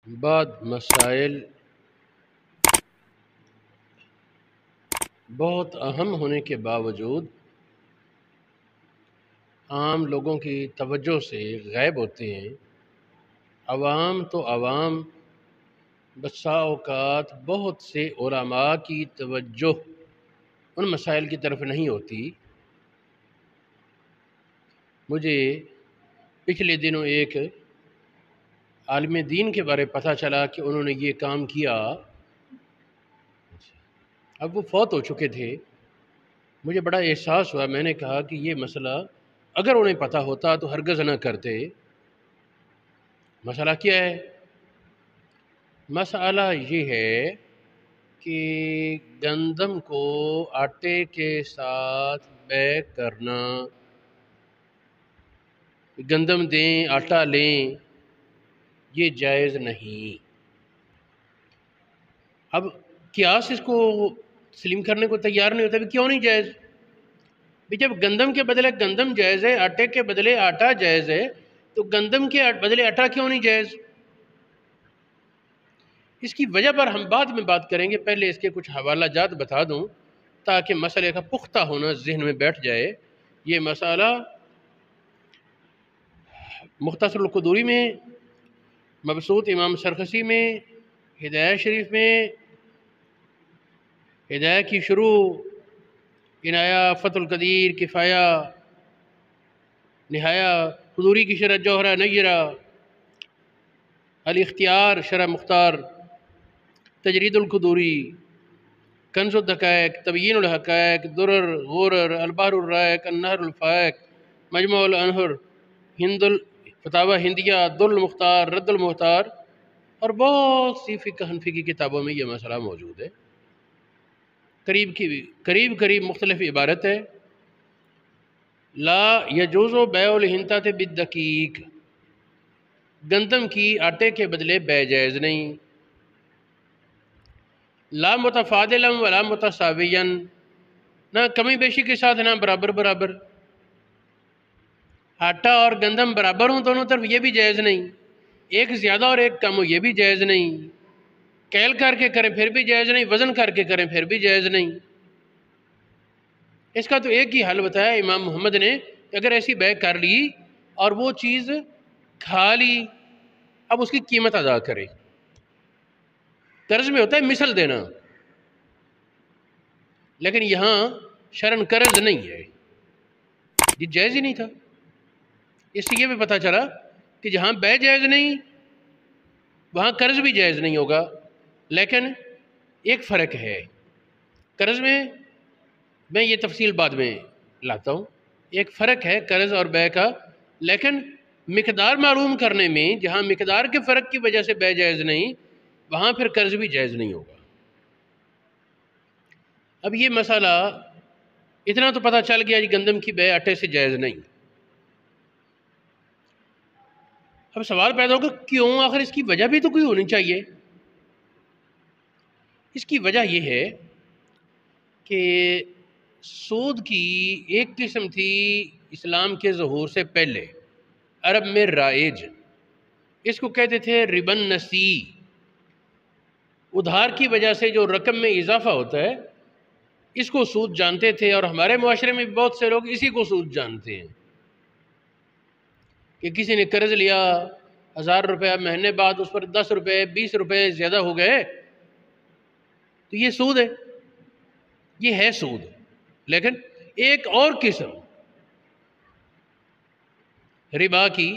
بعض مسائل بہت اہم ہونے کے باوجود عام لوگوں کی توجہ سے غائب ہوتے ہیں۔ عوام تو عوام، بسا اوقات بہت سے علماء کی توجہ ان مسائل کی طرف نہیں ہوتی۔ مجھے پچھلے دنوں ایک عالم دین کے بارے پتہ چلا کہ انہوں نے یہ کام کیا۔ اب وہ فوت ہو چکے تھے۔ مجھے بڑا احساس ہوا، میں نے کہا کہ یہ مسئلہ اگر انہیں پتہ ہوتا تو ہرگز نہ کرتے۔ مسئلہ کیا ہے؟ مسئلہ یہ ہے کہ گندم کو آٹے کے ساتھ بیک کرنا، گندم دیں آٹا لیں، یہ جائز نہیں۔ اب قیاس اس کو تسلیم کرنے کو تیار نہیں ہوتا کہ کیوں نہیں جائز؟ جب گندم کے بدلے گندم جائز ہے، آٹے کے بدلے آٹا جائز ہے، تو گندم کے بدلے آٹا کیوں نہیں جائز؟ اس کی وجہ پر ہم بعد میں بات کریں گے، پہلے اس کے کچھ حوالہ جات بتا دوں تاکہ مسئلے کا پختہ ہونا ذہن میں بیٹھ جائے۔ یہ مسئلہ مختصر القدوری میں، مبسوط امام سرخسی میں، ہدایہ شریف میں، ہدایہ کی شروع، عنایہ، فتح القدیر، کفایہ، نہایہ، قدوری کی شرح جوہرہ نیرہ، الاختیار شرح مختار، تجرید القدوری، کنز الدقائق، تبیین الحقائق، درر، غورر، البحر الرائق، النہر الفائق، مجموع الانہر، ہند الفتاوی ہندیہ، در المختار، رد المختار، اور بہت سی فقہ حنفی کی کتابوں میں یہ مسئلہ موجود ہے۔ قریب مختلف عبارت ہے۔ لا یجوز بیع الحنطۃ بالدقیق، گندم کی آٹے کے بدلے بیع جائز نہیں۔ لا متفاضلا ولا متساویا، نہ کمی بیشی کے ساتھ نہ برابر۔ آٹا اور گندم برابر ہوں دونوں طرف، یہ بھی جائز نہیں۔ ایک زیادہ اور ایک کم ہو، یہ بھی جائز نہیں۔ کیل کر کے کریں پھر بھی جائز نہیں، وزن کر کے کریں پھر بھی جائز نہیں۔ اس کا تو ایک ہی حل بتایا امام محمد نے کہ اگر ایسی بیع کر لی اور وہ چیز کھا لی، اب اس کی قیمت ادا کرے۔ قرض میں ہوتا ہے مثل دینا، لیکن یہاں شرعاً قرض نہیں ہے، یہ جائز ہی نہیں تھا۔ اس سے یہ بھی پتہ چلا کہ جہاں بیع جائز نہیں وہاں قرض بھی جائز نہیں ہوگا، لیکن ایک فرق ہے۔ قرض میں یہ تفصیل بعد میں لاتا ہوں۔ ایک فرق ہے قرض اور بیع کا، لیکن مقدار معلوم کرنے میں جہاں مقدار کے فرق کی وجہ سے بیع جائز نہیں، وہاں پھر قرض بھی جائز نہیں ہوگا۔ اب یہ مسئلہ اتنا تو پتہ چل گیا کہ گندم کی بیع آٹے سے جائز نہیں۔ اب سوال پیدا ہوگا کیوں؟ آخر اس کی وجہ بھی تو کوئی ہونی چاہیے۔ اس کی وجہ یہ ہے کہ سود کی ایک قسم تھی اسلام کے ظہور سے پہلے عرب میں رائج، اس کو کہتے تھے ربا النسی۔ ادھار کی وجہ سے جو رقم میں اضافہ ہوتا ہے اس کو سود جانتے تھے، اور ہمارے معاشرے میں بہت سے لوگ اسی کو سود جانتے ہیں کہ کسی نے قرض لیا 1000 روپے، مہینے بعد اس پر 10 روپے 20 روپے زیادہ ہو گئے تو یہ سود ہے۔ یہ ہے سود، لیکن ایک اور قسم ربا کی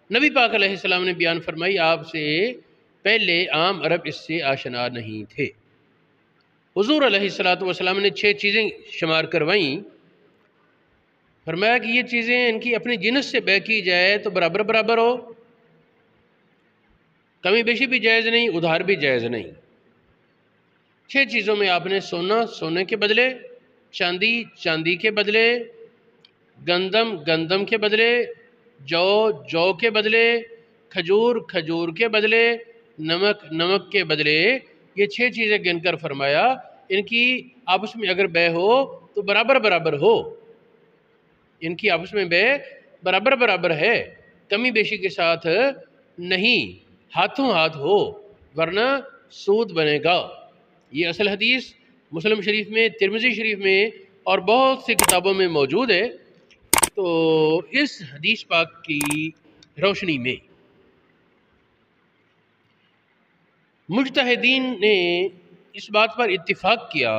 نبی پاک علیہ السلام نے بیان فرمائی، آپ سے پہلے عام عرب اس سے آشنا نہیں تھے۔ حضور علیہ السلام نے 6 چیزیں شمار کروائیں، فرمایا کہ یہ چیزیں ان کی اپنی جنس سے بیع کی جائے تو برابر ہو، کمی بیشی بھی جائز نہیں، ادھار بھی جائز نہیں۔ 6 چیزوں میں آپ نے سونے کے بدلے، چاندی کے بدلے، گندم کے بدلے، جو کے بدلے، کھجور کے بدلے، نمک کے بدلے، یہ 6 چیزیں گن کر فرمایا ان کی آپس میں اگر بیع ہو تو برابر ہو۔ ان کی آپس میں بیع برابر ہے، کمی بیشی کے ساتھ نہیں۔ ہاتھوں ہاتھ ہو ورنہ سود بنے گا۔ یہ اصل حدیث مسلم شریف میں، ترمذی شریف میں اور بہت سی کتابوں میں موجود ہے۔ تو اس حدیث پاک کی روشنی میں مجتہدین نے اس بات پر اتفاق کیا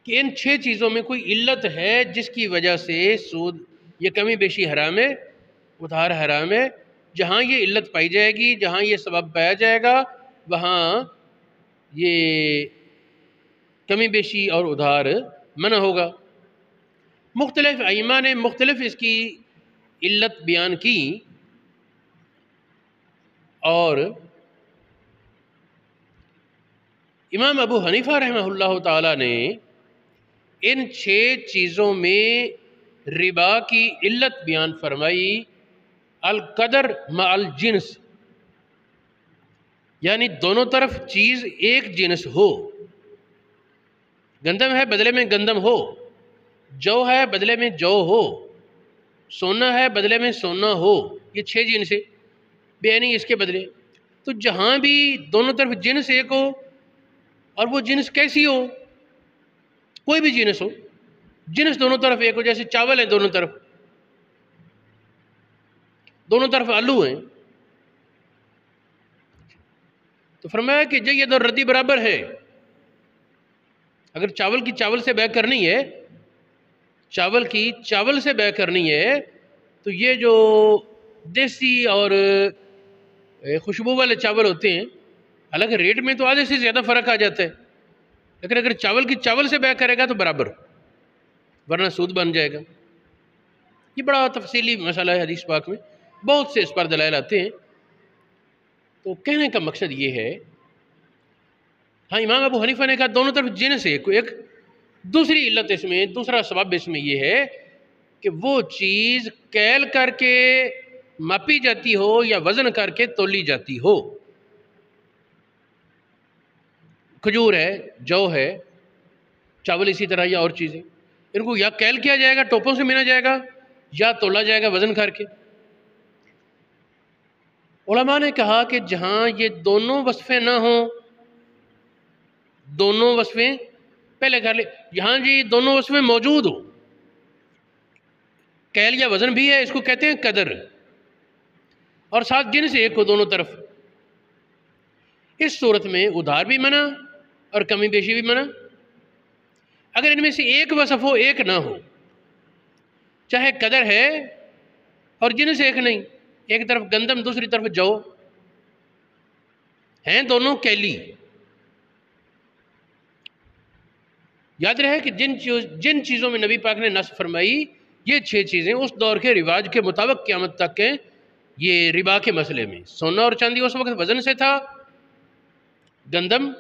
کہ ان 6 چیزوں میں کوئی علت ہے جس کی وجہ سے سود یہ کمی بیشی حرام ہے، ادھار حرام ہے۔ جہاں یہ علت پائی جائے گی، جہاں یہ سبب پایا جائے گا، وہاں یہ کمی بیشی اور ادھار منع ہوگا۔ مختلف ائمہ نے مختلف اس کی علت بیان کی، اور امام ابو حنیفہ رحمہ اللہ تعالی نے ان 6 چیزوں میں ربا کی علت بیان فرمائی، القدر مع الجنس، یعنی دونوں طرف چیز ایک جنس ہو۔ گندم ہے بدلے میں گندم ہو، جو ہے بدلے میں جو ہو، سونا ہے بدلے میں سونا ہو، یہ 6 جنس ہے بیانی اس کے بدلے۔ تو جہاں بھی دونوں طرف جنس ایک ہو، اور وہ جنس کیسی ہو، کوئی بھی جنس ہو، جنس دونوں طرف ایک ہو، جیسے چاول ہے دونوں طرف آلو ہیں، تو فرمایا کہ جید اور ردی برابر ہے۔ اگر چاول کی چاول سے بیع کرنی ہے، چاول کی چاول سے بیع کرنی ہے، تو یہ جو دیسی اور خوشبو والے چاول ہوتے ہیں، حالانکہ ریٹ میں تو آدھے سے زیادہ فرق آ جاتا ہے، لیکن اگر چاول کی چاول سے بیع کرے گا تو برابر، ورنہ سود بن جائے گا۔ یہ بڑا تفصیلی مسئلہ ہے حدیث پاک میں، بہت سے اس پر دلائل آتے ہیں۔ تو کہنے کا مقصد یہ ہے، ہاں امام ابو حنیفہ نے کہا دونوں طرف جنس ہے، ایک دوسری علت اس میں، دوسرا سبب اس میں یہ ہے کہ وہ چیز کیل کر کے ماپی جاتی ہو یا وزن کر کے تولی جاتی ہو۔ کھجور ہے، جو ہے، چاول اسی طرح یا اور چیزیں، ان کو یا کیل کیا جائے گا، ٹوپوں سے منا جائے گا، یا تولا جائے گا وزن کر کے۔ علماء نے کہا کہ جہاں یہ دونوں وصفیں نہ ہوں، دونوں وصفیں پہلے کر لیں، یہاں جی دونوں وصفیں موجود ہوں، کیل یا وزن بھی ہے، اس کو کہتے ہیں قدر، اور ساتھ جنس ایک ہو دونوں طرف، اس صورت میں ادھار بھی منع اور کمی بیشی بھی منع۔ اگر ان میں سے ایک وصف ہو ایک نہ ہو، چاہے قدر ہے اور جنس ایک نہیں، ایک طرف گندم دوسری طرف جو، ہیں دونوں کیلی، یاد رہے کہ جن چیزوں میں نبی پاک نے نص فرمائی، یہ 6 چیزیں اس دور کے رواج کے مطابق قیامت تک ہیں۔ یہ ربا کے مسئلے میں سونا اور چاندی اس وقت وزن سے تھا، گندم،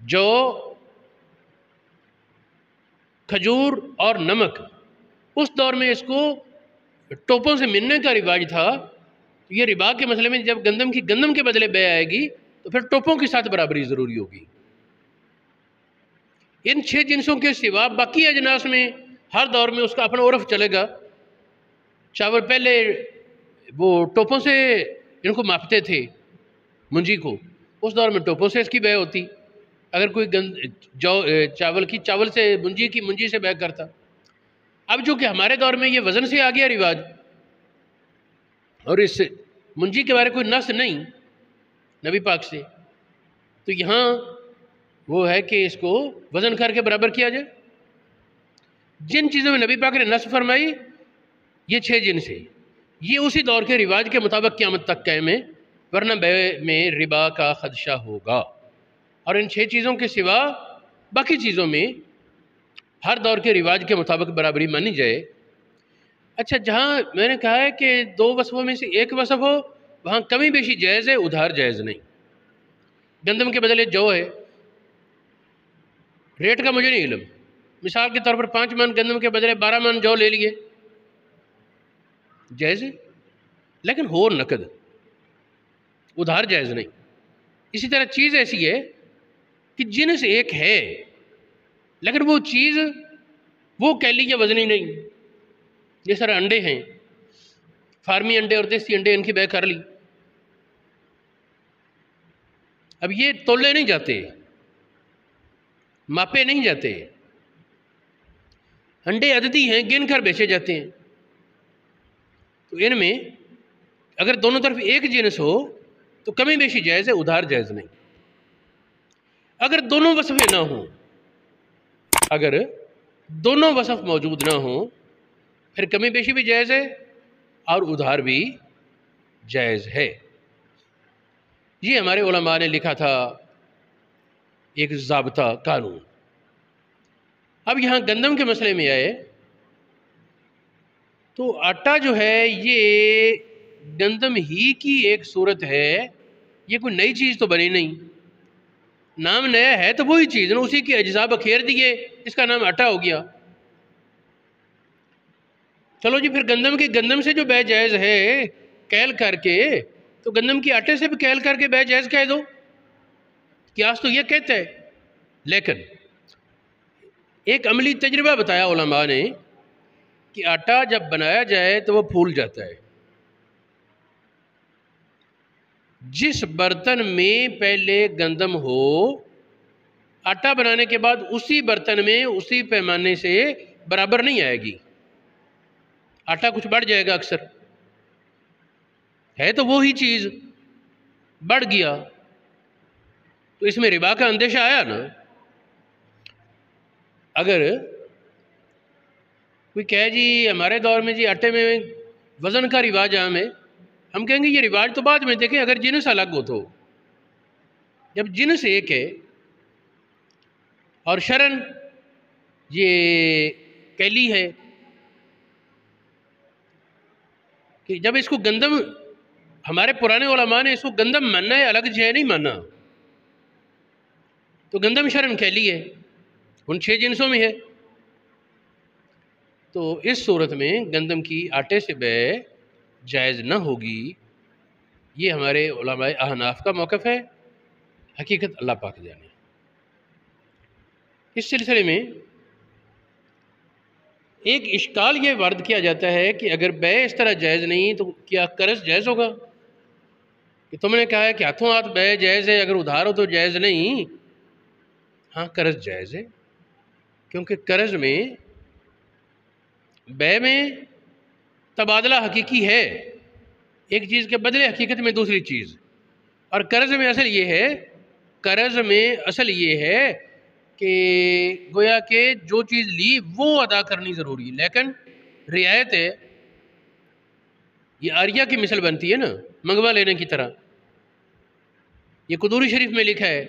جو، کھجور اور نمک اس دور میں اس کو ٹوپوں سے ملنے کا رواج تھا۔ یہ ربا کے مسئلے میں جب گندم کے بدلے بیع آئے گی تو پھر ٹوپوں کے ساتھ برابری ضروری ہوگی۔ ان 6 جنسوں کے سوا باقی اجناس میں ہر دور میں اس کا اپنا عرف چلے گا۔ چاول پہلے وہ ٹوپوں سے ان کو ماپتے تھے، منجی کو، اس دور میں ٹوپوں سے اس کی بیع ہوتی، اگر کوئی چاول سے منجی سے بیع کرتا۔ اب جو کہ ہمارے دور میں یہ وزن سے آ گیا رواج، اور اس منجی کے بارے کوئی نص نہیں نبی پاک سے، تو یہاں وہ ہے کہ اس کو وزن کر کے برابر کیا جائے۔ جن چیزوں میں نبی پاک نے نص فرمائی، یہ 6 جنس ہے، یہ اسی دور کے رواج کے مطابق قیامت تک قائم ہے، ورنہ بیع میں ربا کا خدشہ ہوگا۔ اور ان 6 چیزوں کے سوا باقی چیزوں میں ہر دور کے رواج کے مطابق برابری مانی جائے۔ اچھا، جہاں میں نے کہا ہے کہ 2 وصفوں میں سے ایک وصف ہو، وہاں کمی بیشی جائز ہے، ادھار جائز نہیں۔ گندم کے بدلے جو ہے، ریٹ کا مجھے نہیں علم، مثال کے طور پر 5 من گندم کے بدلے 12 من جو لے لیے، جائز ہے، لیکن ہو نقد، ادھار جائز نہیں۔ اسی طرح چیز ایسی ہے کہ جنس ایک ہے، لیکن وہ چیز وہ کیلی یا وزنی نہیں۔ جس طرح انڈے ہیں، فارمی انڈے اور دیسی انڈے، ان کی بیع کر لی، اب یہ تولے نہیں جاتے، ماپے نہیں جاتے، انڈے عددی ہیں، گن کر بیچے جاتے ہیں۔ تو ان میں اگر دونوں طرف ایک جنس ہو تو کمی بیشی جائز ہے، ادھار جائز نہیں۔ اگر دونوں وصفیں نہ ہوں، اگر دونوں وصف موجود نہ ہوں، پھر کمی بیشی بھی جائز ہے اور ادھار بھی جائز ہے۔ یہ ہمارے علماء نے لکھا تھا ایک ضابطہ قانون۔ اب یہاں گندم کے مسئلے میں آئے تو آٹا جو ہے یہ گندم ہی کی ایک صورت ہے، یہ کوئی نئی چیز تو بنی نہیں، نام نیا ہے تو وہی چیز نا، اسی کے اجزاء بکھیر دیے، اس کا نام آٹا ہو گیا۔ چلو جی، پھر گندم سے جو بے جائز ہے کیل کر کے، تو گندم کی آٹے سے بھی کیل کر کے بے جائز کہہ دو، قیاس تو یہ کہتا ہے۔ لیکن ایک عملی تجربہ بتایا علماء نے کہ آٹا جب بنایا جائے تو وہ پھول جاتا ہے۔ جس برتن میں پہلے گندم ہو، آٹا بنانے کے بعد اسی برتن میں اسی پیمانے سے برابر نہیں آئے گی، آٹا کچھ بڑھ جائے گا، اکثر ہے تو وہی چیز، بڑھ گیا تو اس میں ربا کا اندیشہ آیا نا۔ اگر کوئی کہے جی ہمارے دور میں جی آٹے میں وزن کا رواج عام ہے، ہم کہیں گے یہ رواج تو بعد میں، دیکھیں اگر جنس الگ ہو تو، جب جنس ایک ہے اور شرن یہ کیلی ہے کہ جب اس کو گندم، ہمارے پرانے علماء نے اس کو گندم ماننا ہے، الگ جے نہیں ماننا، تو گندم شرن کیلی ہے، ان 6 جنسوں میں ہے، تو اس صورت میں گندم کی آٹے سے بے جائز نہ ہوگی۔ یہ ہمارے علماء احناف کا موقف ہے، حقیقت اللہ پاک جانے۔ اس سلسلے میں ایک اشکال یہ وارد کیا جاتا ہے کہ اگر بے اس طرح جائز نہیں تو کیا قرض جائز ہوگا؟ کہ تم نے کہا ہے کہ ہاتھوں ہاتھ بے جائز ہے، اگر ادھار ہو تو جائز نہیں۔ ہاں، قرض جائز ہے، کیونکہ قرض میں، بے میں تبادلہ حقیقی ہے، ایک چیز کے بدلے حقیقت میں دوسری چیز، اور قرض میں اصل یہ ہے کہ گویا کہ جو چیز لی وہ ادا کرنی ضروری ہے، لیکن رعایت ہے۔ یہ آریہ کی مثل بنتی ہے نا، منگوا لینے کی طرح۔ یہ قدوری شریف میں لکھا ہے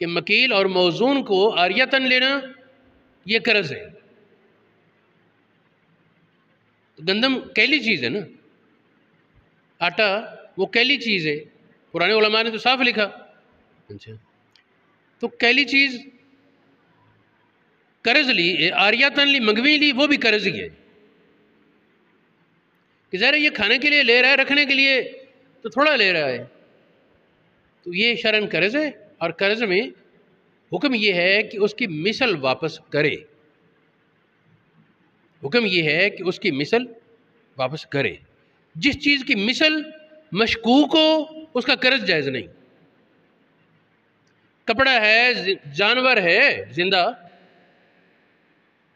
کہ مکیل اور موزون کو آریتاً لینا یہ قرض ہے۔ گندم کیلی چیز ہے نا، آٹا وہ کیلی چیز ہے، پرانے علماء نے تو صاف لکھا۔ اچھا، تو کیلی چیز قرض لی، آریتاً لی، منگوی لی، وہ بھی قرض ہی ہے کہ ظاہر یہ کھانے کے لیے لے رہا ہے، رکھنے کے لیے تو تھوڑا لے رہا ہے، تو یہ شرعاً قرض ہے، اور قرض میں حکم یہ ہے کہ اس کی مثل واپس کرے، حکم یہ ہے کہ اس کی مثل واپس کرے۔ جس چیز کی مثل مشکوک ہو اس کا قرض جائز نہیں۔ کپڑا ہے، جانور ہے زندہ،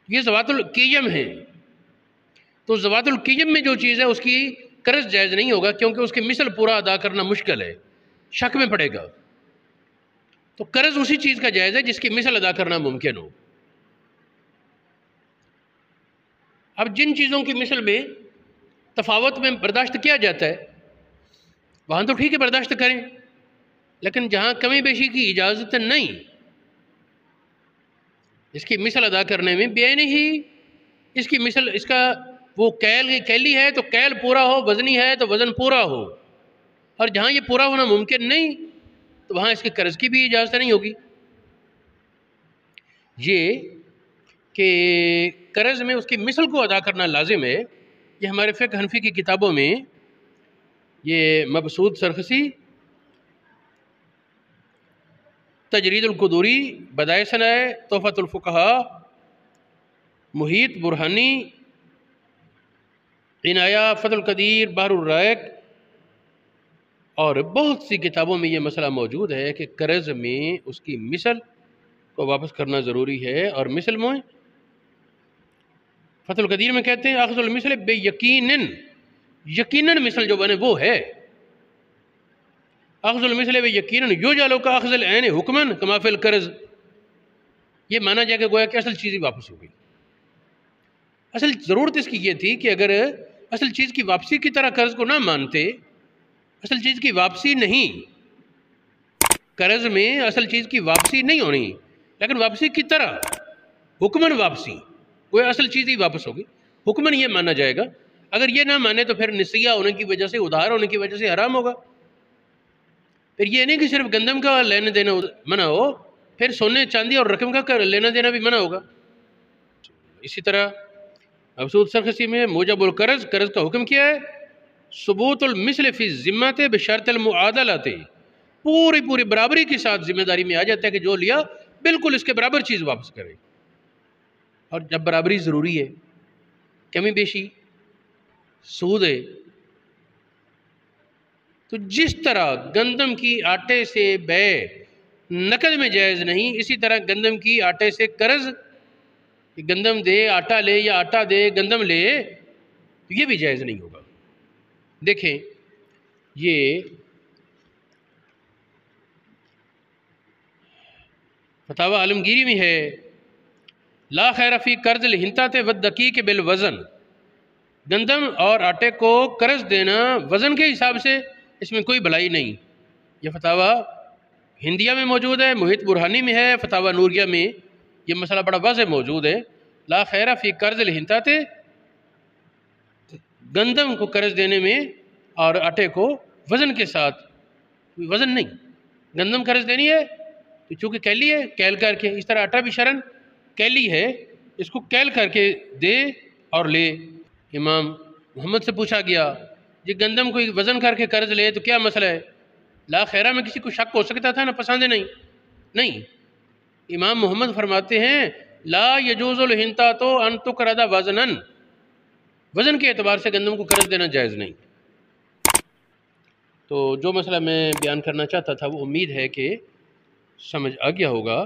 یہ ذوات القیم ہے، تو ذوات القیم میں جو چیز ہے اس کی قرض جائز نہیں ہوگا، کیونکہ اس کی مثل پورا ادا کرنا مشکل ہے، شک میں پڑے گا۔ تو قرض اسی چیز کا جائز ہے جس کی مثل ادا کرنا ممکن ہو۔ اب جن چیزوں کی مثل میں تفاوت میں برداشت کیا جاتا ہے وہاں تو ٹھیک ہے، برداشت کریں، لیکن جہاں کمی بیشی کی اجازت نہیں، اس کی مثل ادا کرنے میں بے نہیں، اس کی مثل، اس کا وہ کیلی ہے تو کیل پورا ہو، وزنی ہے تو وزن پورا ہو، اور جہاں یہ پورا ہونا ممکن نہیں تو وہاں اس کے قرض کی بھی اجازت نہیں ہوگی۔ یہ کہ قرض میں اس کی مثل کو ادا کرنا لازم ہے، یہ ہمارے فقہ حنفی کی کتابوں میں یہ مبسوط سرخسی، تجرید القدوری، بدائع ثنائے، تحفۃ الفقہاء، محیط برہانی، عنایہ، فتح القدیر، بحر الرائق اور بہت سی کتابوں میں یہ مسئلہ موجود ہے کہ قرض میں اس کی مثل کو واپس کرنا ضروری ہے، اور مثل میں فتح القدیر میں کہتے ہیں اخذ المثل بے یقیناً، یقیناً مثل جو بنے وہ ہے، اخذ المثل بے یقیناً یوجعل کا اخذ العین حکماً کما فی القرض، یہ مانا جائے کہ گویا کہ اصل چیز ہی واپس ہو گئی۔ اصل ضرورت اس کی یہ تھی کہ اگر اصل چیز کی واپسی کی طرح قرض کو نہ مانتے، اصل چیز کی واپسی نہیں، قرض میں اصل چیز کی واپسی نہیں ہونی، لیکن واپسی کی طرح حکماً واپسی، وہ اصل چیز ہی واپس ہوگی، حکماً یہ مانا جائے گا۔ اگر یہ نہ مانے تو پھر نسیہ ہونے کی وجہ سے، ادھار ہونے کی وجہ سے حرام ہوگا۔ پھر یہ نہیں کہ صرف گندم کا لینا دینا منع ہو، پھر سونے چاندی اور رقم کا لینا دینا بھی منع ہوگا۔ اسی طرح مبسوط سرخسی میں موجب القرض، قرض کا حکم کیا ہے؟ ثبوت المثل فی ذمت بشرط المعادلۃ، پوری برابری کے ساتھ ذمہ داری میں آ جاتا ہے کہ جو لیا بالکل اس کے برابر چیز واپس کرے، اور جب برابری ضروری ہے، کمی بیشی سود ہے، تو جس طرح گندم کی آٹے سے بے نقد میں جائز نہیں، اسی طرح گندم کی آٹے سے قرض، گندم دے آٹا لے یا آٹا دے گندم لے، یہ بھی جائز نہیں ہوگا۔ دیکھیں یہ فتاوی عالمگیری میں ہے، لا خیر فی قرض الحنطۃ والدقیق بالوزن، گندم اور آٹے کو قرض دینا وزن کے حساب سے اس میں کوئی بھلائی نہیں۔ یہ فتاوی ہندیہ میں موجود ہے، محیط برہانی میں ہے، فتاوی نوریہ میں یہ مسئلہ بڑا واضح موجود ہے، لا خیر فی قرض الحنطۃ، گندم کو قرض دینے میں اور آٹے کو وزن کے ساتھ، وزن نہیں، گندم قرض دینی ہے تو چونکہ کیلی ہے، کیل کر کے، اس طرح آٹا بھی شرن کیلی ہے، اس کو کیل کر کے دے اور لے۔ امام محمد سے پوچھا گیا جی گندم کو وزن کر کے قرض لے تو کیا مسئلہ ہے؟ لا خیرہ میں کسی کو شک ہو سکتا تھا، نہ پسند نہیں۔ امام محمد فرماتے ہیں لا یجوز الحنطۃ ان تقرض وزنا، وزن کے اعتبار سے گندم کو قرض دینا جائز نہیں۔ تو جو مسئلہ میں بیان کرنا چاہتا تھا وہ امید ہے کہ سمجھ آ گیا ہوگا۔